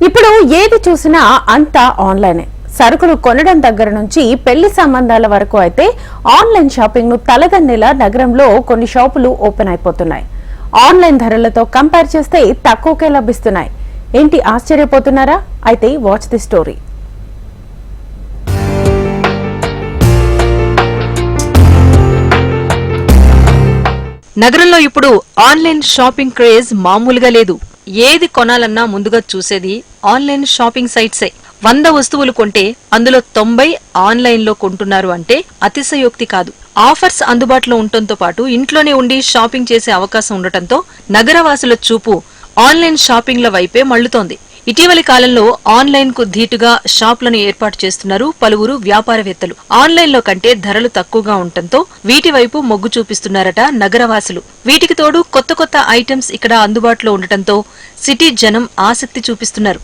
ఇప్పుడు ఏది చూసినా అంతా ఆన్లైనే. సరుకులు కొనడం దగ్గర నుంచి పెళ్లి సంబంధాల వరకు అయితే ఆన్లైన్ షాపింగ్ ను తలదన్నేలా నగరంలో కొన్ని షాపులు ఓపెన్ అయిపోతున్నాయి. ఆన్లైన్ ధరలతో కంపేర్ చేస్తే తక్కువకే లభిస్తున్నాయి. ఏంటి ఆశ్చర్యపోతున్నారా? అయితే వాచ్ ది స్టోరీ. నగరంలో ఇప్పుడు ఆన్లైన్ షాపింగ్ క్రేజ్ మామూలుగా లేదు. ఏది కొనాలన్నా ముందుగా చూసేది ఆన్లైన్ షాపింగ్ సైట్సే. 100 వస్తువులు కొంటే అందులో 90 ఆన్లైన్ లో కొంటున్నారు అంటే అతిశయోక్తి కాదు. ఆఫర్స్ అందుబాటులో ఉండటంతో పాటు ఇంట్లోనే ఉండి షాపింగ్ చేసే అవకాశం ఉండటంతో నగరవాసుల చూపు ఆన్లైన్ షాపింగ్ల వైపే మళ్లుతోంది. ఇటీవలి కాలంలో ఆన్లైన్ కు ధీటుగా షాపులను ఏర్పాటు చేస్తున్నారు పలువురు వ్యాపారవేత్తలు. ఆన్లైన్ లో కంటే ధరలు తక్కువగా ఉండటంతో వీటి వైపు మొగ్గు చూపిస్తున్నారట నగరవాసులు. వీటికి తోడు కొత్త కొత్త ఐటమ్స్ ఇక్కడ అందుబాటులో ఉండటంతో సిటీ జనం ఆసక్తి చూపిస్తున్నారు.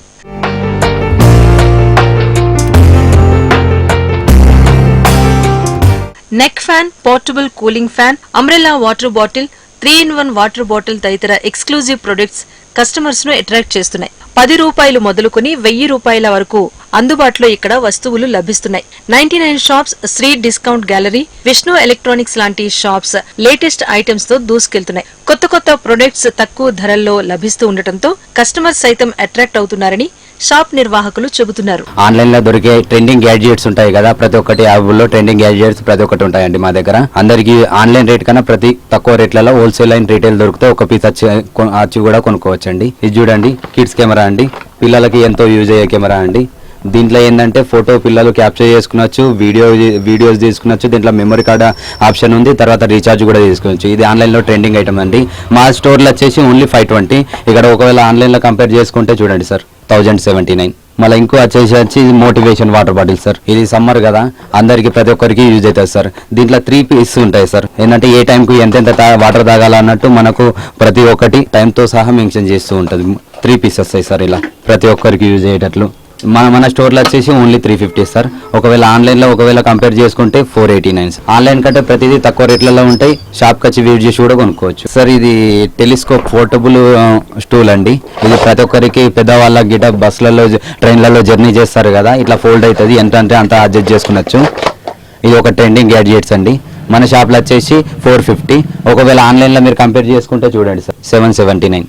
Neck fan, portable cooling fan, umbrella water bottle, 3-in-1 water bottle తదితర ఎక్స్క్లూజివ్ ప్రొడక్ట్స్ కస్టమర్స్ ను అట్రాక్ట్ చేస్తున్నాయి. 10 రూపాయలు మొదలుకొని 1000 రూపాయల వరకు అందుబాటులో ఇక్కడ వస్తువులు లభిస్తున్నాయి. 99 shops, Shri discount gallery, Vishnu electronics లాంటి షాప్స్ లేటెస్ట్ ఐటమ్స్ తో దూసుకెళ్తున్నాయి. కొత్త కొత్త ప్రొడక్ట్స్ తక్కువ ధరల్లో లభిస్తూ ఉండటంతో కస్టమర్స్ సైతం అట్రాక్ట్ అవుతున్నారని షాప్ నిర్వాహకులు చెబుతున్నారు. ఆన్లైన్ లో దొరికే ట్రెండింగ్ గ్యాడ్జెట్స్ ఉంటాయి కదా, ప్రతి ఒక్కటి యాప్లో ట్రెండింగ్ గ్యాడ్జెట్స్ ప్రతి ఒక్కటి ఉంటాయండి మా దగ్గర. అందరికి ఆన్లైన్ రేట్ కన్నా ప్రతి తక్కువ రేట్లలో హోల్సేల్ అండ్ రీటైల్ దొరికితే ఒక పీస్ వచ్చి కూడా కొనుక్కోవచ్చండి. ఇది చూడండి, కిడ్స్ కెమెరా అండి, పిల్లలకి ఎంతో యూజ్ అయ్యే కెమెరా అండి. దీంట్లో ఏంటంటే ఫోటో పిల్లలు క్యాప్చర్ చేసుకునొచ్చు, వీడియోస్ తీసుకునొచ్చు. దీంట్లో మెమరీ కార్డ్ ఆప్షన్ ఉంది, తర్వాత రీఛార్జ్ కూడా చేసుకోవచ్చు. ఇది ఆన్లైన్లో ట్రెండింగ్ ఐటమ్ అండి. మా స్టోర్లో వచ్చేసి ఓన్లీ 520. ఇక్కడ ఒకవేళ ఆన్లైన్లో కంపేర్ చేసుకుంటే చూడండి సార్ 1079. మళ్ళీ ఇంకో వచ్చి మోటివేషన్ వాటర్ బాటిల్ సార్. ఇది సమ్మర్ కదా, అందరికి ప్రతి ఒక్కరికి యూజ్ అవుతుంది సార్. దీంట్లో 3 పీస్ ఉంటాయి సార్. ఏంటంటే ఏ టైంకు ఎంతెంత వాటర్ తాగాలన్నట్టు మనకు ప్రతి ఒక్కటి టైంతో సహా మెన్షన్ చేస్తూ ఉంటుంది. 3 పీస్ వస్తాయి సార్, ఇలా ప్రతి ఒక్కరికి యూజ్ అయ్యేటట్లు. మన స్టోర్లో వచ్చేసి ఓన్లీ 350 సార్. ఒకవేళ ఆన్లైన్లో కంపేర్ చేసుకుంటే 489. ఆన్లైన్ కంటే ప్రతిదీ తక్కువ రేట్లలో ఉంటాయి. షాప్కి వచ్చి విజిట్ చేసి కూడా కొనుక్కోవచ్చు సార్. ఇది టెలిస్కోప్ పోర్టబుల్ స్టూల్ అండి. ఇది ప్రతి ఒక్కరికి పెద్దవాళ్ళ గిట బస్సులలో ట్రైన్లలో జర్నీ చేస్తారు కదా, ఇట్లా ఫోల్డ్ అవుతుంది. ఎంత అంటే అంత అడ్జస్ట్ చేసుకునొచ్చు. ఇది ఒక ట్రెండింగ్ గ్యాడ్జెట్స్ అండి. మన షాప్లో వచ్చేసి 450. ఒకవేళ ఆన్లైన్లో మీరు కంపేర్ చేసుకుంటే చూడండి సార్ 779.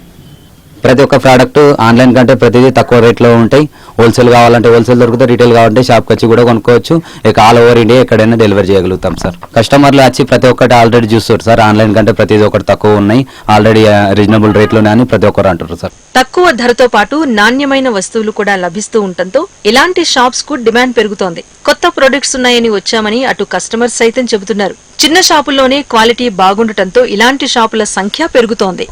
ప్రతి ఒక్క ప్రోడక్ట్ ఆన్లైన్ కంటే ప్రతిదీ తక్కువ రేట్లో ఉంటాయి. హోల్సేల్ కావాలంటే హోల్సేల్ దొరుకుతాయి, రీటైల్ కావాలంటే షాప్కి వచ్చి కూడా కొనుక్కోవచ్చు. ఇక ఆల్ ఓవర్ ఇండియా ఎక్కడైనా డెలివరీ చేయగలుగుతాం సార్. కస్టమర్లు వచ్చి ప్రతి ఒక్కటి ఆల్రెడీ చూస్తారు సార్. ఆన్లైన్ కంటే ప్రతిదీ ఒకటి తక్కువ ఉన్నాయి, ఆల్రెడీ రీజనబుల్ రేట్లోనే అని ప్రతి ఒక్కరు అంటారు సార్. తక్కువ ధరతో పాటు నాణ్యమైన వస్తువులు కూడా లభిస్తూ ఉండటంతో ఇలాంటి షాప్స్ కు డిమాండ్ పెరుగుతోంది. కొత్త ప్రొడక్ట్స్ ఉన్నాయని వచ్చామని అటు కస్టమర్స్ సైతం చెబుతున్నారు. చిన్న షాపుల్లోనే క్వాలిటీ బాగుండటంతో ఇలాంటి షాపుల సంఖ్య పెరుగుతోంది.